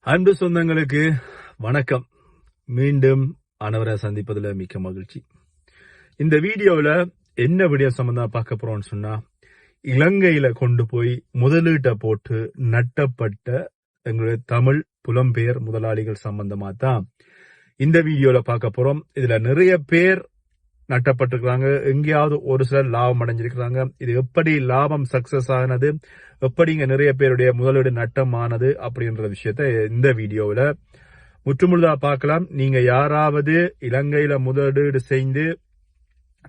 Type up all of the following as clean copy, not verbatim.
அன்பு சொந்தங்களுக்கு வணக்கம். மீண்டும் அனைவரை சந்திப்பதில் மிக்க மகிழ்ச்சி. இந்த வீடியோவில் என்ன விடயம் சம்பந்தமா பார்க்க போறோம்னு சொன்னா, இலங்கையில கொண்டு போய் முதலீட்டை போட்டு நட்டப்பட்ட எங்களுடைய தமிழ் புலம்பெயர் முதலாளிகள் சம்பந்தமா தான் இந்த வீடியோல பார்க்க போறோம். இதுல நிறைய பேர் நட்டப்பட்டிருக்கிறாங்க, எங்கேயாவது ஒரு சிலர் லாபம் அடைஞ்சிருக்கிறாங்க. இது எப்படி லாபம் சக்சஸ் ஆனது, எப்படி இங்க நிறைய பேருடைய முதலீடு நட்டமானது அப்படின்ற விஷயத்த இந்த வீடியோவில் முற்றுமுழுதா பார்க்கலாம். நீங்க யாராவது இலங்கையில முதலீடு செய்து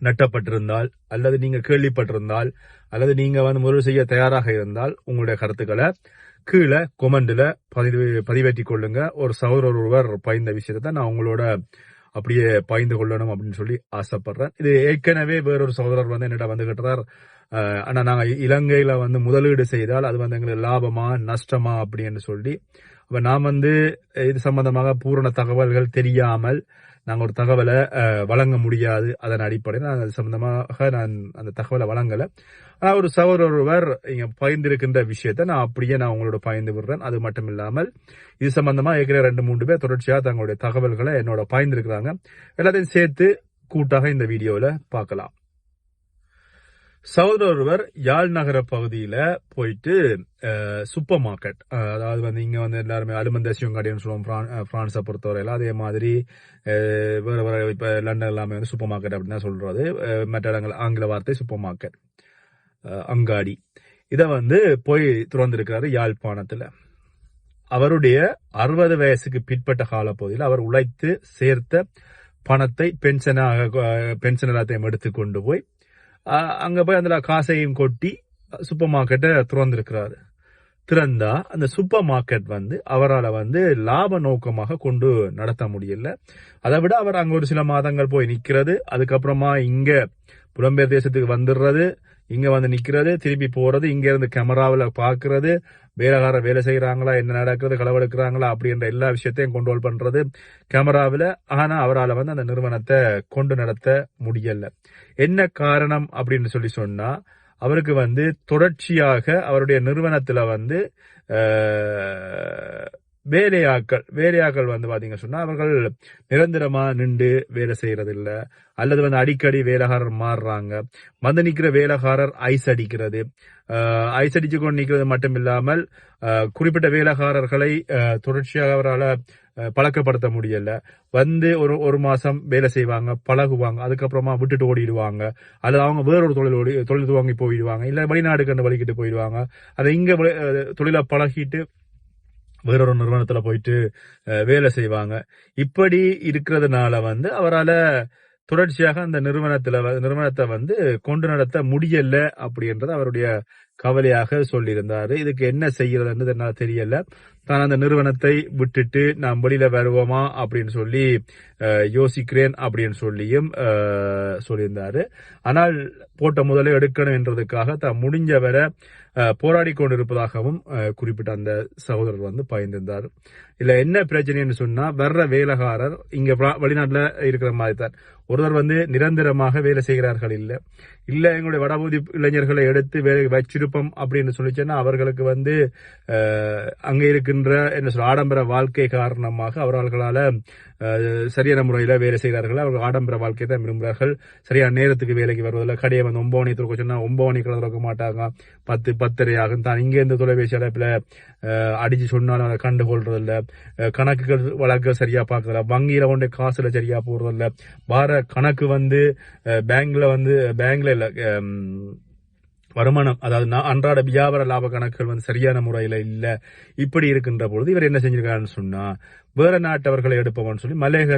நட்டப்பட்டிருந்தால், அல்லது நீங்க கேள்விப்பட்டிருந்தால், அல்லது நீங்க முதலீடு செய்ய தயாராக இருந்தால் உங்களுடைய கருத்துக்களை கீழே கொமெண்ட்ல பதிவேற்றிக் கொள்ளுங்க. ஒரு சகோதரர் ஒருவர் பயிர்ந்த விஷயத்தை தான் நான் உங்களோட அப்படியே பாய்ந்து கொள்ளணும் அப்படின்னு சொல்லி ஆசைப்படுறேன். இது ஏற்கனவே வேறொரு சகோதரர் என்னிட கேட்டார், ஆனா நாங்க இலங்கையில முதலீடு செய்தால் அது எங்களுக்கு லாபமா நஷ்டமா அப்படின்னு சொல்லி. அப்ப நான் இது சம்பந்தமாக பூரண தகவல்கள் தெரியாமல் நாங்க ஒரு தகவலை வழங்க முடியாது. அதன் அடிப்படையில் அது சம்பந்தமாக நான் அந்த தகவலை வழங்கல. ஒரு சகோதரர் ஒருவர் இங்க பகிர்ந்திருக்கின்ற விஷயத்த நான் அப்படியே உங்களோட பகிர்ந்து விடுறேன். அது மட்டும் இல்லாமல் இது சம்பந்தமா ஏற்கனவே 2-3 பேர் தொடர்ச்சியாக தங்களுடைய தகவல்களை என்னோட பகிர்ந்திருக்கிறாங்க. எல்லாத்தையும் சேர்த்து கூட்டாக இந்த வீடியோல பார்க்கலாம். சகோதரர் ஒருவர் யாழ் நகர பகுதியில போயிட்டு சூப்பர் மார்க்கெட், அதாவது இங்க எல்லாருமே அலுமந்தேசியம் கடைன்னு சொல்லுவோம் பிரான்ஸை பொறுத்தவரையில. அதே மாதிரி வேற வேற இப்ப லண்டன் எல்லாமே சூப்பர் மார்க்கெட் அப்படின்னு தான் சொல்றது. மற்ற இடங்கள் ஆங்கில வார்த்தை சூப்பர் மார்க்கெட், அங்காடி. இத போய் திறந்திருக்கிறாரு யாழ்ப்பாணத்துல. அவருடைய 60 வயசுக்கு பிற்பட்ட கால பகுதியில் அவர் உழைத்து சேர்த்த பணத்தை பென்ஷன் எல்லாத்தையும் எடுத்துக்கொண்டு போய் அங்க போய் அந்த காசையும் கொட்டி சூப்பர் மார்க்கெட்டை திறந்திருக்கிறாரு. திறந்தா அந்த சூப்பர் மார்க்கெட் அவரால் லாப நோக்கமாக கொண்டு நடத்த முடியல. அதை விட அவர் அங்க ஒரு சில மாதங்கள் போய் நிக்கிறது, அதுக்கப்புறமா இங்க புலம்பெயர் தேசத்துக்கு வந்துடுறது, இங்க நிக்கிறது, திருப்பி போறது, இங்க இருந்து கேமராவில் பாக்குறது, வேலைக்காரர் வேலை செய்யறாங்களா, என்ன நடக்கிறது, களவெடுக்கிறாங்களா அப்படின்ற எல்லா விஷயத்தையும் கண்ட்ரோல் பண்றது கேமராவில். ஆனா அவரால் அந்த நிறுவனத்தை கொண்டு நடத்த முடியல. என்ன காரணம் அப்படின்னு சொல்லி சொன்னா, அவருக்கு தொடர்ச்சியாக அவருடைய நிறுவனத்துல வேலையாக்கள் பாத்தீங்க சொன்னா அவர்கள் நிரந்தரமா நின்று வேலை செய்யறது இல்ல, அல்லது அடிக்கடி வேலைக்காரர் மாறுறாங்க. நிக்கிற வேலைக்காரர் ஐஸ் அடிக்கிறது, ஐஸ் அடிச்சு கொண்டு நிக்கிறது மட்டும் இல்லாமல் குறிப்பிட்ட வேலைக்காரர்களை தொடர்ச்சியாக அவரால் பழக்கப்படுத்த முடியல. ஒரு மாசம் வேலை செய்வாங்க, பழகுவாங்க, அதுக்கப்புறமா விட்டுட்டு ஓடிடுவாங்க, அல்லது அவங்க வேறொரு தொழில் துவங்கி போயிடுவாங்க, இல்ல வெளிநாடு கண்டு வலிக்கிட்டு போயிடுவாங்க. அதை இங்க தொழிலை பழகிட்டு வேறொரு நிறுவனத்துல போயிட்டு வேலை செய்வாங்க. இப்படி இருக்கிறதுனால அவரால் தொடர்ச்சியாக அந்த நிறுவனத்தை கொண்டு நடத்த முடியல அப்படின்றது அவருடைய கவலையாக சொல்லியிருந்தாரு. இதுக்கு என்ன செய்யறதுன்னு என்னால தெரியல. தான் அந்த நிறுவனத்தை விட்டுட்டு நாம் வெளியில வருவோமா அப்படின்னு சொல்லி யோசிக்கிறேன் அப்படின்னு சொல்லியும் சொல்லியிருந்தாரு. ஆனால் போட்ட முதலே எடுக்கணும் என்றதுக்காக தான் முடிஞ்ச வரை போராடி கொண்டிருப்பதாகவும் குறிப்பிட்ட அந்த சகோதரர் பயந்திருந்தார். இல்ல என்ன பிரச்சனைன்னு சொன்னா, வர்ற வேலைக்காரர் இங்க வெளிநாட்டுல இருக்கிற மாதிரி தான். ஒருவர் நிரந்தரமாக வேலை செய்கிறார்கள் இல்ல எங்களுடைய வடபகுதி இளைஞர்களை எடுத்து வேலை வச்சிருப்போம் அப்படின்னு சொல்லிச்சேன்னா அவர்களுக்கு அங்க இருக்கின்ற என்ன சொல்ற ஆடம்பர வாழ்க்கை காரணமாக அவர்களால சரியான முறையில வேலை செய்கிறார்கள். அவர்கள் ஆடம்பர வாழ்க்கையை தான் விரும்புகிறார்கள். சரியான நேரத்துக்கு வேலைக்கு வருவதில்லை. கடையை 9 மணி திறக்க சொன்னா 9 மணிக்கு திறக்க மாட்டாங்க, 10-10:30 ஆகும். தான் இங்க இருந்து தொலைபேசி அழைப்புல அடிச்சு சொன்னாலும் அதை கண்டுகொள்றது இல்ல. கணக்குகள் வழக்குகள் சரியா பாக்குறதில்ல, வங்கியில கொண்டு காசுல சரியா போடுறதில்ல, வார கணக்கு பேங்க்ல இல்ல வருமானம், அதாவது அன்றாட வியாபார லாப கணக்குகள் சரியான முறையில இல்ல. இப்படி இருக்கின்ற பொழுது இவர் என்ன செஞ்சிருக்காருன்னு சொன்னா, வேற நாட்டவர்களை எடுப்போம்னு சொல்லி மலையக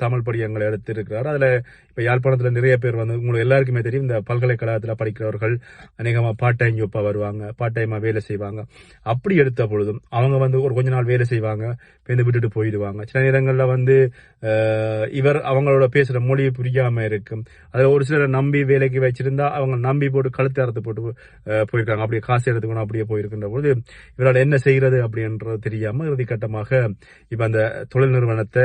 தமிழ் படியங்களை எடுத்திருக்கிறார். அதுல இப்ப யாழ்ப்பாணத்துல நிறைய பேர் உங்களுக்கு எல்லாருக்குமே தெரியும், இந்த பல்கலைக்கழகத்துல படிக்கிறவர்கள் அநேகமா பார்ட் டைம் ஜாப்பா வருவாங்க, பார்ட் டைமா வேலை செய்வாங்க. அப்படி எடுத்த பொழுதும் அவங்க ஒரு கொஞ்ச நாள் வேலை செய்வாங்க, விட்டுட்டு போயிடுவாங்க. சில நேரங்கள்ல இவர் அவங்களோட பேசுற மொழியை புரியாம இருக்கும். அதுல ஒரு சிலரை நம்பி வேலைக்கு வச்சிருந்தா அவங்க நம்பி போட்டு கழுத்து அறுத்து போட்டு போயிருக்காங்க. அப்படியே காசு எடுத்துக்கணும் அப்படியே போயிருக்கின்ற பொழுது இவரால் என்ன செய்யறது அப்படின்றது தெரியாம இறுதி கட்டமாக இப்ப அந்த அந்த தொழில் நிறுவனத்தை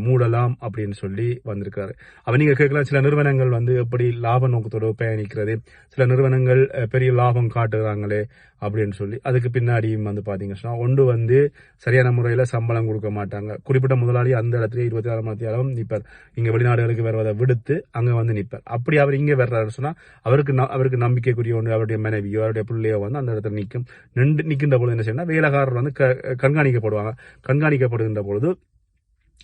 மூடலாம் அப்படின்னு சொல்லி வந்திருக்காரு. அவ நீங்க கேட்கலாம், சில நிறுவனங்கள் வந்து எப்படி லாப நோக்கத்தோடு பயணிக்கிறது, சில நிறுவனங்கள் பெரிய லாபம் காட்டுறாங்களே அப்படின்னு சொல்லி. அதுக்கு பின்னாடியும் வந்து பாத்தீங்கன்னா ஒன்று வந்து சரியான முறையில சம்பளம் கொடுக்க மாட்டாங்க. குறிப்பிட்ட முதலாளி அந்த இடத்துல 24 மணி நேரம் நிற்பார். இங்க வெளிநாடுகளுக்கு வருவதை விடுத்து அங்க வந்து நிற்பார். அப்படி அவர் இங்க வர்றாரு சொன்னா அவருக்கு நம்பிக்கைக்குரிய ஒன்று அவருடைய மனைவியோ அவருடைய பிள்ளையோ வந்து அந்த இடத்துல நிற்கின்ற பொழுது என்ன செய்யணும், வேலைக்காரர் வந்து கண்காணிக்கப்படுவாங்க. கண்காணிக்கப்படுகின்ற பொழுது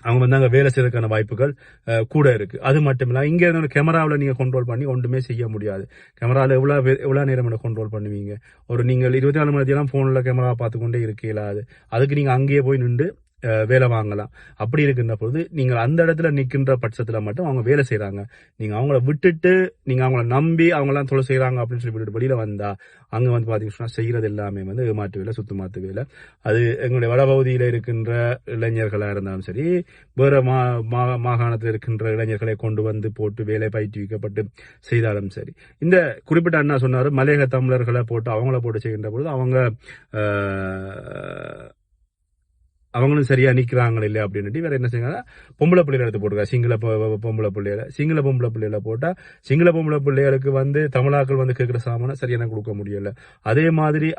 அவங்க வந்து அங்க வேலை செய்யறதுக்கான வாய்ப்புகள் கூட இருக்கு. அது மட்டும் இல்ல, இங்க இருந்த கேமராவில் நீங்க கண்ட்ரோல் பண்ணி ஒன்றுமே செய்ய முடியாது. கேமராவில் எவ்வளவு நேரம் கண்ட்ரோல் பண்ணுவீங்க? நீங்கள் 24 மணி நேரம் போன்ல கேமரா பார்த்துக்கொண்டே இருக்கலாது. அதுக்கு நீங்க அங்கேயே போய் நின்று வேலை வாங்கலாம். அப்படி இருக்கின்ற பொழுது நீங்கள் அந்த இடத்துல நிற்கின்ற பட்சத்துல மட்டும் அவங்க வேலை செய்யறாங்க. நீங்க அவங்கள விட்டுட்டு நீங்க அவங்கள நம்பி அவங்களாம் தொழில் செய்யறாங்க அப்படின்னு சொல்லி விட்டுட்டு வெளியில வந்தா அங்க வந்து பாத்தீங்கன்னா செய்யறது எல்லாமே வந்து ஏமாற்று வேலை, சுத்தமாத்து வேலை. அது எங்களுடைய வடபகுதியில இருக்கின்ற இளைஞர்களா இருந்தாலும் சரி, வேற மாகாணத்தில் இருக்கின்ற இளைஞர்களை கொண்டு வந்து போட்டு வேலை பயிற்றுவிக்கப்பட்டு செய்தாலும் சரி. இந்த குறிப்பிட்ட அண்ணா சொன்னாரு, மலையக தமிழர்களை போட்டு அவங்கள போட்டு செய்கின்ற பொழுது அவங்களும் சரியா நிக்கிறாங்க இல்லையா அப்படின்னு வேற என்ன செய்யறாங்க, பொம்பளை பிள்ளைகளை எடுத்து போட்டுருக்காங்க. சிங்கள பொம்பளை பிள்ளைகளை போட்டா சிங்கள பொம்பளை பிள்ளைகளுக்கு வந்து தமிழாக்கள் வந்து கேட்கிற சாமான சரியான கொடுக்க முடியல. அதே மாதிரி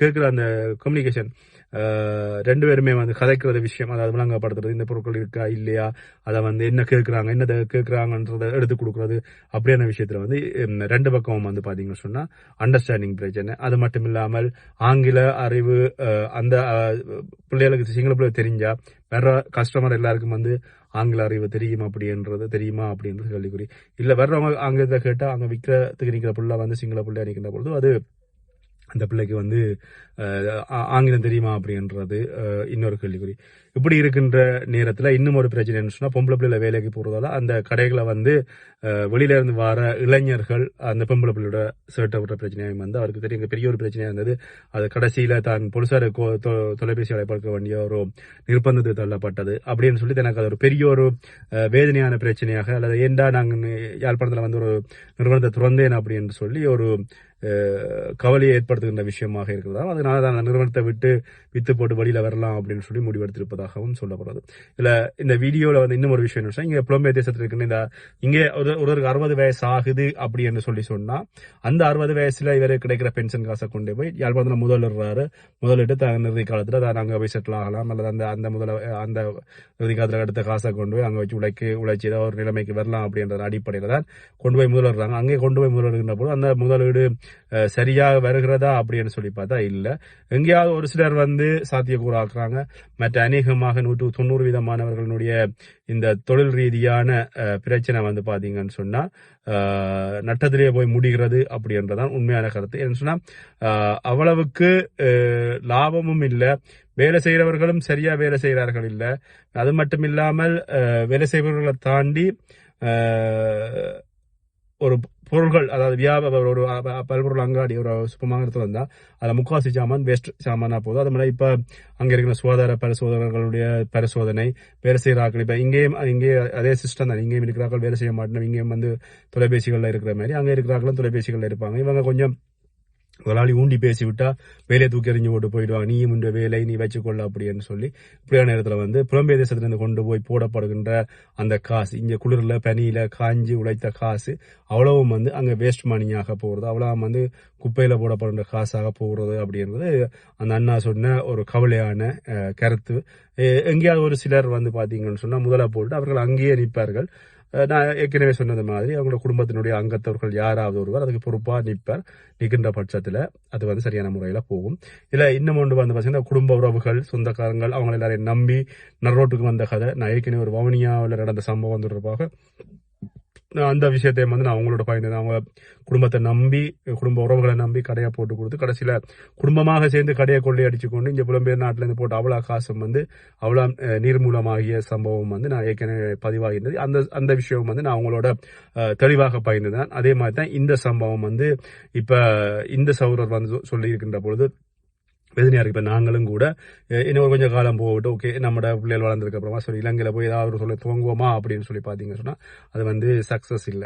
கேட்கிற அந்த கம்யூனிகேஷன் ரெண்டு பேருமே வந்து கதைக்கிறது விஷயம், அதாவது விளங்கப்படுத்துறது, இந்த பொருட்கள் இருக்கா இல்லையா, அதை வந்து என்ன கேட்கிறாங்க, என்ன கேட்கிறாங்கன்றத எடுத்து கொடுக்கறது, அப்படியான விஷயத்துல வந்து ரெண்டு பக்கமும் வந்து பாத்தீங்கன்னு சொன்னா அண்டர்ஸ்டாண்டிங் பிரச்சனை. அது மட்டும் இல்லாமல் ஆங்கில அறிவு அந்த பிள்ளைகளுக்கு சிங்கள பிள்ளை தெரிஞ்சா வேற கஸ்டமர் எல்லாருக்கும் வந்து ஆங்கில அறிவு தெரியுமா அப்படின்றது கேள்விக்குறி. இல்ல வர்றவங்க ஆங்கிலத்தை கேட்டா அங்க விற்கிறதுக்கு நிக்கிற பிள்ளை வந்து சிங்கள பிள்ளையா நிக்கின்ற பொழுது அது அந்த பிள்ளைக்கு வந்து ஆங்கிலம் தெரியுமா அப்படின்றது இன்னொரு கேள்விக்குறி. இப்படி இருக்கின்ற நேரத்துல இன்னும் ஒரு பிரச்சனை என்ன சொன்னா, பொம்பளை பிள்ளைல வேலைக்கு போறதால அந்த கடைகளை வந்து வெளியில இருந்து வர இளைஞர்கள் அந்த பொம்பளை பிள்ளையோட சேட்டை விடுற பிரச்சனையும் வந்து அவருக்கு தெரியும் பெரிய ஒரு பிரச்சனையா இருந்தது. அது கடைசியில தான் பொலிசார் தொலைபேசி அழைப்பாக்க வேண்டிய ஒரு நிர்பந்தத்துக்கு தள்ளப்பட்டது அப்படின்னு சொல்லி எனக்கு அது ஒரு பெரிய ஒரு வேதனையான பிரச்சனையாக, அல்லது ஏண்டா நாங்க யாழ்ப்பாணத்துல வந்து ஒரு நிறுவனத்தை துறந்தேன் அப்படின்னு சொல்லி ஒரு கவலையை ஏற்படுத்துகின்ற விஷயமாக இருக்கிறதா. அதனால தான் அந்த நிறுவனத்தை வித்து போட்டு வெளியில வரலாம் அப்படின்னு சொல்லி முடிவெடுத்திருப்பதாகவும் சொல்லப்படுறது. இதுல இந்த வீடியோல வந்து இன்னும் ஒரு விஷயம் என்ன, இங்க புலம்பெய தேசத்தில் இருக்கின்ற இந்த இங்கே ஒருவருக்கு 60 வயசு ஆகுது அப்படி என்று சொல்லி சொன்னா அந்த 60 வயசுல இவருக்கு கிடைக்கிற பென்ஷன் காசை கொண்டு போய் யாழ்ப்பாணத்துல முதலிட்டு இறுதி காலத்துல தான் அங்க போய் செட்டில் ஆகலாம், அல்லது அந்த இறுதி காலத்துல எடுத்த காசை கொண்டு போய் அங்க வச்சு உழைச்சி ஏதாவது ஒரு நிலைமைக்கு வரலாம் அப்படின்ற அடிப்படையில தான் கொண்டு போய் முதலிடுறாங்க. அங்கே கொண்டு போய் முதலிடுகின்ற போது அந்த முதலீடு சரியாக வருகிறதா அப்படின்னு சொல்லி பார்த்தா இல்ல. எங்கேயாவது ஒரு சிலர் வந்து சாத்தியக்கூறாக்குறாங்க. மற்ற அநேகமாக 190% இந்த தொழில் ரீதியான பிரச்சனை வந்து பாத்தீங்கன்னு சொன்னா நட்டத்திலேயே போய் முடிகிறது அப்படின்றதான் உண்மையான கருத்து. என்ன சொன்னா அவ்வளவுக்கு லாபமும் இல்ல, வேலை செய்யறவர்களும் சரியா வேலை செய்கிறார்கள் இல்ல. அது மட்டும் இல்லாமல் வேலை செய்பவர்களை தாண்டி ஒரு பொருள்கள், அதாவது ஒரு பல்பொருள் அங்காடி ஒரு சூப்பர் மார்க்கெட் வந்தா அதுல முக்காசி சாமான் வேஸ்ட் சாமானா போதும். அது மாதிரி இப்ப அங்க இருக்கிற சுகாதார பரிசோதனைகளுடைய பரிசோதனை வேலை செய்யறார்கள். இப்ப இங்கே அதே சிஸ்டம் தான், இங்கேயும் இருக்கிறார்கள் வேலை செய்ய மாட்டேன், இங்கேயும் வந்து தொலைபேசிகள்ல இருக்கிற மாதிரி அங்க இருக்கிறார்களும் தொலைபேசிகள்ல இருப்பாங்க. இவங்க கொஞ்சம் முதலாளி ஊண்டி பேசி விட்டா வேலையை தூக்கி எறிஞ்சு போட்டு போயிடுவாங்க, நீ முன்ன வேலை நீ வச்சுக்கொள்ள அப்படின்னு சொல்லி. இப்படியான நேரத்துல வந்து புலம்பெய தேசத்திலிருந்து கொண்டு போய் போடப்படுகின்ற அந்த காசு, இங்க குளிர்ல பனியில காஞ்சி உழைத்த காசு அவ்வளவும் வந்து அங்க வேஸ்ட் மணியாக போறது, அவ்வளவு வந்து குப்பையில போடப்படுகின்ற காசாக போகிறது அப்படின்றது அந்த அண்ணா சொன்ன ஒரு கவலையான கருத்து. எங்கேயாவது ஒரு சிலர் வந்து பாத்தீங்கன்னு சொன்னா முதல்ல போட்டு அவர்கள் அங்கேயே நிற்பார்கள். நான் ஏற்கனவே சொன்னது மாதிரி அவங்களோட குடும்பத்தினுடைய அங்கத்தவர்கள் யாராவது ஒருவர் அதுக்கு பொறுப்பா நிற்கின்ற பட்சத்துல அது வந்து சரியான முறையில போகும். இதுல இன்னும் ஒன்று வந்து பாத்தீங்கன்னா குடும்ப உறவுகள் சொந்தக்காரங்கள் அவங்க எல்லாரையும் நம்பி நரோட்டுக்கு வந்த கதை. நான் ஏற்கனவே ஒரு வவுனியாவில் நடந்த சம்பவம் தொடர்பாக அந்த விஷயத்தையும் வந்து நான் அவங்களோட பயந்து அவங்க குடும்பத்தை நம்பி குடும்ப உறவுகளை நம்பி கடையை போட்டு கொடுத்து கடைசியில குடும்பமாக சேர்ந்து கடையை கொள்ளை அடிச்சு கொண்டு இங்க புலம்பெயர் நாட்டில இருந்து போட்டு அவ்வளவு காசும் வந்து அவ்வளவு நீர்மூலமாகிய சம்பவம் வந்து நான் ஏற்கனவே பதிவாகின்றது. அந்த விஷயம் வந்து நான் அவங்களோட தெளிவாக பயந்துதான். அதே மாதிரி தான் இந்த சம்பவம் வந்து இப்ப இந்த சகோதரர் வந்து சொல்லி இருக்கின்ற பொழுது வேதனையா இருக்கு. இப்ப நாங்களும் கூட இன்னும் கொஞ்சம் காலம் போகட்டும், ஓகே நம்ம பிள்ளைகள் வளர்ந்ததுக்கு அப்புறமா சொல்லி இலங்கையில போய் ஏதாவது சொல்ல துவங்குவோமா அப்படின்னு சொல்லி பாத்தீங்கன்னு சொன்னா அது வந்து சக்சஸ் இல்ல.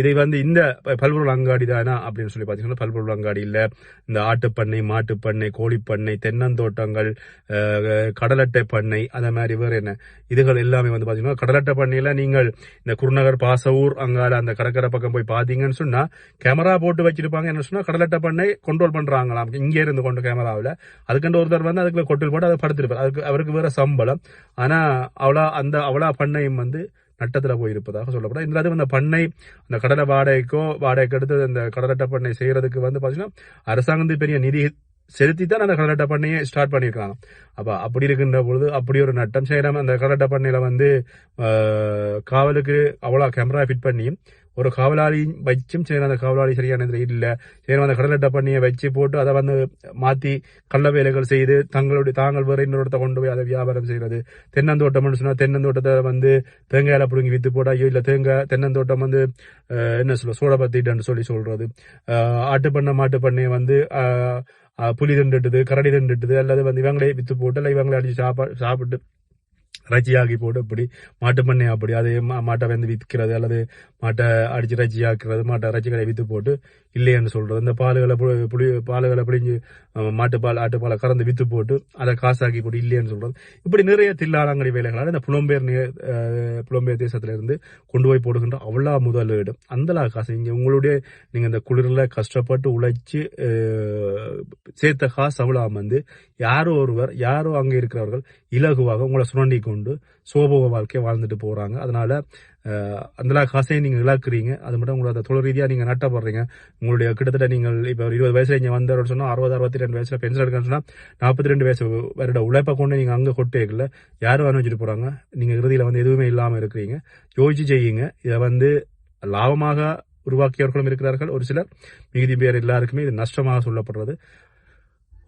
இதை வந்து இந்த பல்பொருள் அங்காடி தானா அப்படின்னு சொல்லி பாத்தீங்கன்னா பல்பொருள் அங்காடி இல்ல. இந்த ஆட்டுப்பண்ணை, மாட்டுப்பண்ணை, கோழிப்பண்ணை, தென்னந்தோட்டங்கள், கடலட்டை பண்ணை, அந்த மாதிரி வேற என்ன இதுகள் எல்லாமே வந்து பாத்தீங்கன்னா கடலட்டை பண்ணையில நீங்கள் இந்த குருநகர், பாசவூர் அங்கால அந்த கடற்கரை பக்கம் போய் பாத்தீங்கன்னு சொன்னா கேமரா போட்டு வச்சிருப்பாங்க. என்ன சொன்னா கடலட்டை பண்ணை கண்ட்ரோல் பண்றாங்களாம் இங்கே இருந்து கொண்டு கேமராவில். அதுக்கு ஒருத்தர் வந்து அதுக்குள்ள கொட்டில் போட்டு அதை படுத்திருப்பார். அவருக்கு வேற சம்பளம். ஆனா அவளா பண்ணையும் வந்து நட்டத்துல போயிருப்பதாக சொல்லப்படும். இந்த அந்த பண்ணை அந்த கடலை வாடகைக்கு எடுத்து அந்த கடலட்டை பண்ணை செய்யறதுக்கு வந்து பாத்தீங்கன்னா அரசாங்கத்துக்கு பெரிய நிதி செலுத்தி தான் அந்த கடலட்டை பண்ணையை ஸ்டார்ட் பண்ணியிருக்காங்க. அப்ப அப்படி இருக்கின்ற பொழுது அப்படி ஒரு நட்டம் செய்யறாம அந்த கடலட்டை பண்ணையில வந்து காவலுக்கு அவ்வளோ கேமரா ஃபிட் பண்ணியும் ஒரு காவலாளி வச்சும் சரி அந்த காவலாளி சரியான இல்ல சரி அந்த கடலட்டை பண்ணியை வச்சு போட்டு அதை வந்து மாத்தி கள்ள வேலைகள் செய்து தாங்கள் வேற இன்னொருத்த கொண்டு போய் அதை வியாபாரம் செய்யறது. தென்னந்தோட்டம் சொன்னா தென்னந்தோட்டத்தை வந்து தேங்காயில பிடுங்கி வித்து போட்டா இல்ல தென்னந்தோட்டம் வந்து என்ன சொல்ல சோடபத்திட்டு சொல்லி சொல்றது. மாட்டு பண்ணையை வந்து புலி திண்டுட்டுது, கரடி திண்டுட்டுது, அல்லது வந்து இவங்களே வித்து போட்டு அல்ல இவங்களே அடிச்சு சாப்பிட்டு ரஜியாகி போட்டு அப்படி மாட்டு பண்ணை அப்படி அது மாட்டை வந்து விற்கிறது அல்லது மாட்டை அடிச்சு ரஜியாக்குறது, மாட்டை ரஜிகளை வித்து போட்டு இல்லைன்னு சொல்றது. இந்த பாலுகளை பிடிஞ்சு மாட்டுப்பால் ஆட்டுப்பாலை கறந்து வித்து போட்டு அதை காசாக்கி போட்டு இல்லைன்னு சொல்றது. இப்படி நிறைய தில்லாலங்கடி வேலைகளால் இந்த புலம்பெயர் தேசத்துல இருந்து கொண்டு போய் போடுகின்ற அவ்வளோ முதலீடு அந்த காசு இங்க உங்களுடைய நீங்க இந்த குளிரில் கஷ்டப்பட்டு உழைச்சு சேர்த்த காசு அவ்வளோ வந்து யாரோ அங்க இருக்கிறவர்கள் இலகுவாக உங்களை சுரண்டி கொண்டு சோபோக வாழ்க்கையை வாழ்ந்துட்டு போறாங்க. அதனால அந்த காசையும் நீங்க இழக்கிறீங்க. அது மட்டும் உங்களோட தொழில் ரீதியா நீங்க நட்டப்படுறீங்க. உங்களுடைய கிட்டத்தட்ட நீங்கள் இப்ப 20 வயசுல இங்க வந்தவர் சொன்னா 60-62 வயசுல பென்ஷன் எடுக்கணும்னு சொன்னா 42 வயசு வருட உழைப்பை கொண்டு நீங்க அங்க கொட்டேக்கல யாரும் அனுப்பிச்சுட்டு போறாங்க. நீங்க இறுதியில வந்து எதுவுமே இல்லாம இருக்கிறீங்க. யோசிச்சு செய்யுங்க. இதை வந்து லாபமாக உருவாக்கியவர்களும் இருக்கிறார்கள் ஒரு சிலர். மிகுதி பேர் எல்லாருக்குமே இது நஷ்டமாக சொல்லப்படுறது.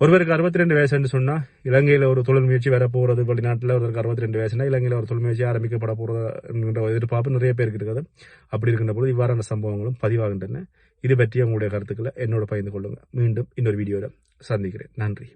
ஒருவருக்கு 62 வயசுன்னு சொன்னா இலங்கையில ஒரு தொழில் முயற்சி வர போறது, வெளிநாட்டுல ஒருவருக்கு 62 வயசுனா இலங்கையில ஒரு தொழில் முயற்சி ஆரம்பிக்கப்பட போறது என்கின்ற எதிர்பார்ப்பு நிறைய பேருக்கு இருக்கிறது. அப்படி இருக்கின்ற போது இவ்வாறான சம்பவங்களும் பதிவாகின்றன. இது பற்றி உங்களுடைய கருத்துக்களை என்னோட பகிர்ந்து கொள்ளுங்க. மீண்டும் இன்னொரு வீடியோல சந்திக்கிறேன். நன்றி.